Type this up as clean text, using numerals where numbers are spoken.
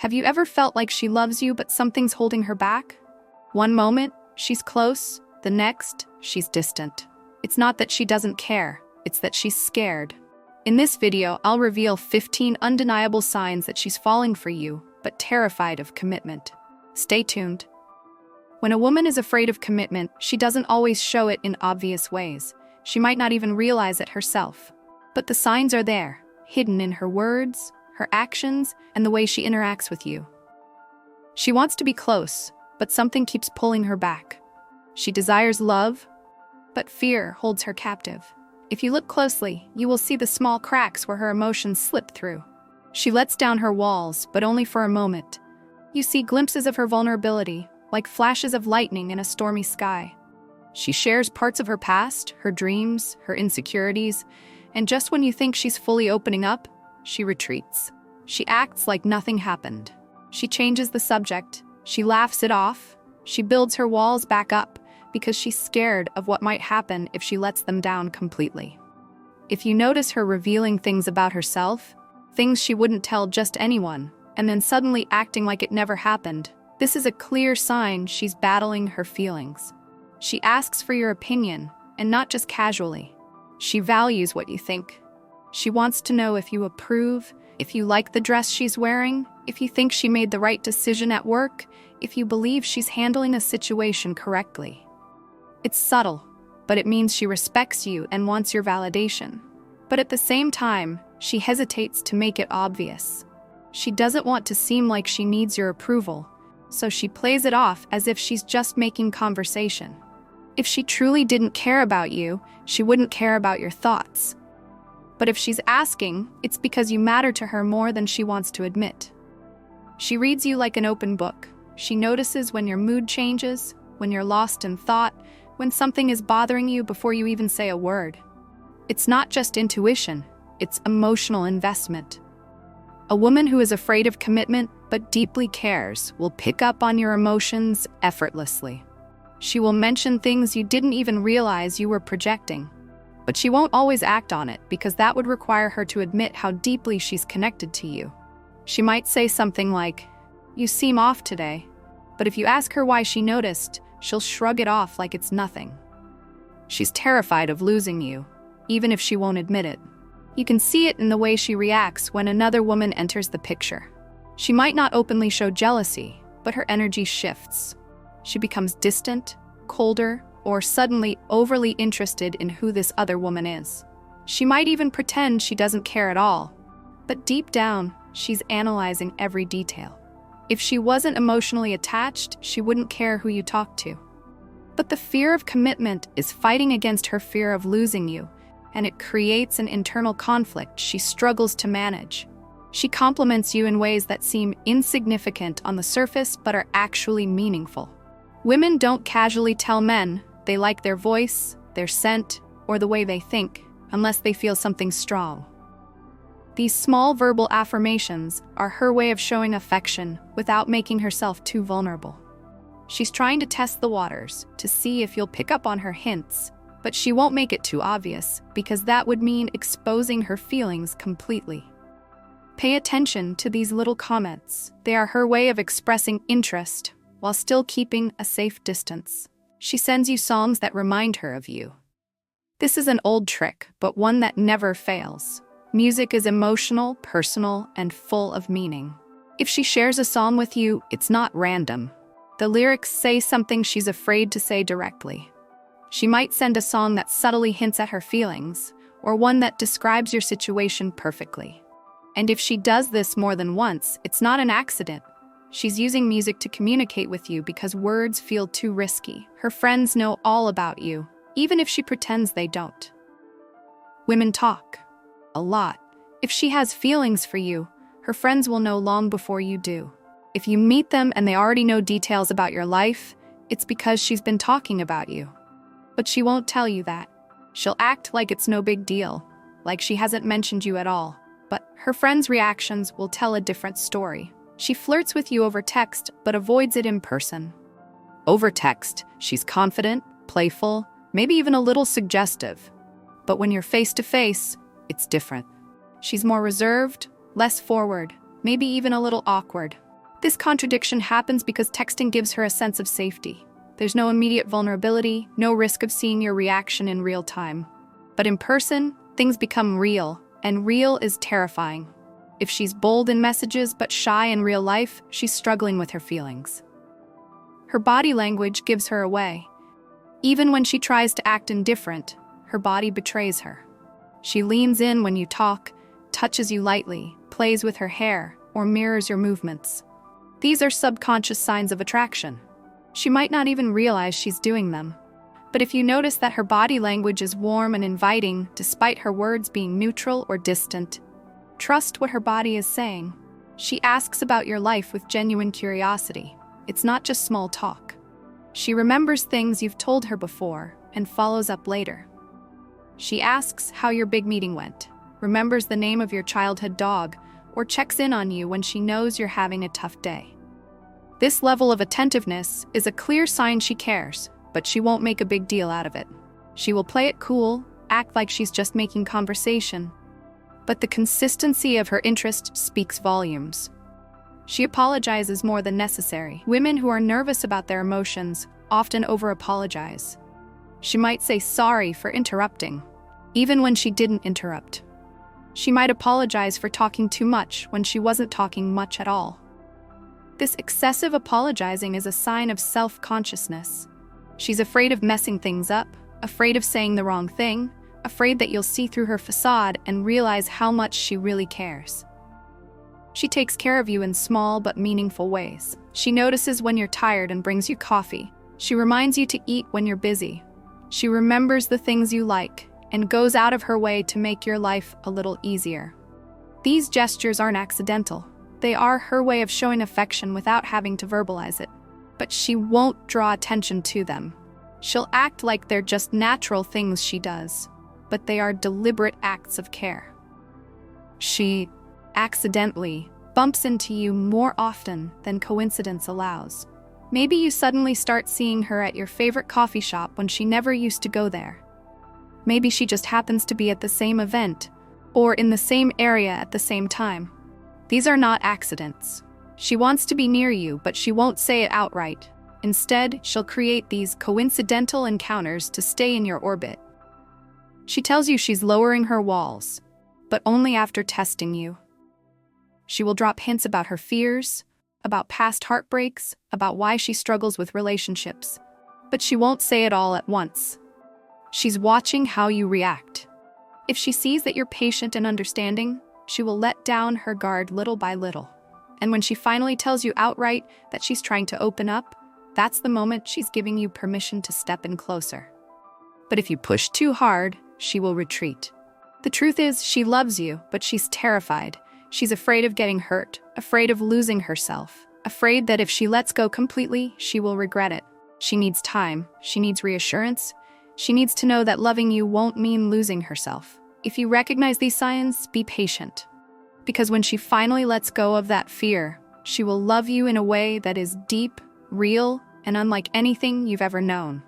Have you ever felt like she loves you but something's holding her back? One moment, she's close, the next, she's distant. It's not that she doesn't care, it's that she's scared. In this video, I'll reveal 15 undeniable signs that she's falling for you, but terrified of commitment. Stay tuned. When a woman is afraid of commitment, she doesn't always show it in obvious ways. She might not even realize it herself. But the signs are there, hidden in her words, her actions, and the way she interacts with you. She wants to be close, but something keeps pulling her back. She desires love, but fear holds her captive. If you look closely, you will see the small cracks where her emotions slip through. She lets down her walls, but only for a moment. You see glimpses of her vulnerability, like flashes of lightning in a stormy sky. She shares parts of her past, her dreams, her insecurities, and just when you think she's fully opening up, she retreats. She acts like nothing happened. She changes the subject, she laughs it off, she builds her walls back up because she's scared of what might happen if she lets them down completely. If you notice her revealing things about herself, things she wouldn't tell just anyone, and then suddenly acting like it never happened, this is a clear sign she's battling her feelings. She asks for your opinion, and not just casually. She values what you think. She wants to know if you approve, if you like the dress she's wearing, if you think she made the right decision at work, if you believe she's handling a situation correctly. It's subtle, but it means she respects you and wants your validation. But at the same time, she hesitates to make it obvious. She doesn't want to seem like she needs your approval, so she plays it off as if she's just making conversation. If she truly didn't care about you, she wouldn't care about your thoughts. But if she's asking, it's because you matter to her more than she wants to admit. She reads you like an open book. She notices when your mood changes, when you're lost in thought, when something is bothering you before you even say a word. It's not just intuition, it's emotional investment. A woman who is afraid of commitment but deeply cares will pick up on your emotions effortlessly. She will mention things you didn't even realize you were projecting. But she won't always act on it because that would require her to admit how deeply she's connected to you. She might say something like, "You seem off today," but if you ask her why she noticed, she'll shrug it off like it's nothing. She's terrified of losing you, even if she won't admit it. You can see it in the way she reacts when another woman enters the picture. She might not openly show jealousy, but her energy shifts. She becomes distant, colder, or suddenly overly interested in who this other woman is. She might even pretend she doesn't care at all, but deep down, she's analyzing every detail. If she wasn't emotionally attached, she wouldn't care who you talk to. But the fear of commitment is fighting against her fear of losing you, and it creates an internal conflict she struggles to manage. She compliments you in ways that seem insignificant on the surface but are actually meaningful. Women don't casually tell men they like their voice, their scent, or the way they think, unless they feel something strong. These small verbal affirmations are her way of showing affection without making herself too vulnerable. She's trying to test the waters to see if you'll pick up on her hints, but she won't make it too obvious because that would mean exposing her feelings completely. Pay attention to these little comments. They are her way of expressing interest while still keeping a safe distance. She sends you songs that remind her of you. This is an old trick, but one that never fails. Music is emotional, personal, and full of meaning. If she shares a song with you, it's not random. The lyrics say something she's afraid to say directly. She might send a song that subtly hints at her feelings, or one that describes your situation perfectly. And if she does this more than once, it's not an accident. She's using music to communicate with you because words feel too risky. Her friends know all about you, even if she pretends they don't. Women talk. A lot. If she has feelings for you, her friends will know long before you do. If you meet them and they already know details about your life, it's because she's been talking about you. But she won't tell you that. She'll act like it's no big deal, like she hasn't mentioned you at all. But her friends' reactions will tell a different story. She flirts with you over text, but avoids it in person. Over text, she's confident, playful, maybe even a little suggestive. But when you're face to face, it's different. She's more reserved, less forward, maybe even a little awkward. This contradiction happens because texting gives her a sense of safety. There's no immediate vulnerability, no risk of seeing your reaction in real time. But in person, things become real, and real is terrifying. If she's bold in messages but shy in real life, she's struggling with her feelings. Her body language gives her away. Even when she tries to act indifferent, her body betrays her. She leans in when you talk, touches you lightly, plays with her hair, or mirrors your movements. These are subconscious signs of attraction. She might not even realize she's doing them. But if you notice that her body language is warm and inviting, despite her words being neutral or distant, trust what her body is saying. She asks about your life with genuine curiosity. It's not just small talk. She remembers things you've told her before and follows up later. She asks how your big meeting went, remembers the name of your childhood dog, or checks in on you when she knows you're having a tough day. This level of attentiveness is a clear sign she cares, but she won't make a big deal out of it. She will play it cool, act like she's just making conversation. But the consistency of her interest speaks volumes. She apologizes more than necessary. Women who are nervous about their emotions often over-apologize. She might say sorry for interrupting, even when she didn't interrupt. She might apologize for talking too much when she wasn't talking much at all. This excessive apologizing is a sign of self-consciousness. She's afraid of messing things up, afraid of saying the wrong thing, afraid that you'll see through her facade and realize how much she really cares. She takes care of you in small but meaningful ways. She notices when you're tired and brings you coffee. She reminds you to eat when you're busy. She remembers the things you like and goes out of her way to make your life a little easier. These gestures aren't accidental. They are her way of showing affection without having to verbalize it. But she won't draw attention to them. She'll act like they're just natural things she does, but they are deliberate acts of care. She accidentally bumps into you more often than coincidence allows. Maybe you suddenly start seeing her at your favorite coffee shop when she never used to go there. Maybe she just happens to be at the same event or in the same area at the same time. These are not accidents. She wants to be near you, but she won't say it outright. Instead, she'll create these coincidental encounters to stay in your orbit. She tells you she's lowering her walls, but only after testing you. She will drop hints about her fears, about past heartbreaks, about why she struggles with relationships, but she won't say it all at once. She's watching how you react. If she sees that you're patient and understanding, she will let down her guard little by little. And when she finally tells you outright that she's trying to open up, that's the moment she's giving you permission to step in closer. But if you push too hard, she will retreat. The truth is, she loves you, but she's terrified. She's afraid of getting hurt, afraid of losing herself, afraid that if she lets go completely, she will regret it. She needs time. She needs reassurance. She needs to know that loving you won't mean losing herself. If you recognize these signs, be patient. Because when she finally lets go of that fear, she will love you in a way that is deep, real, and unlike anything you've ever known.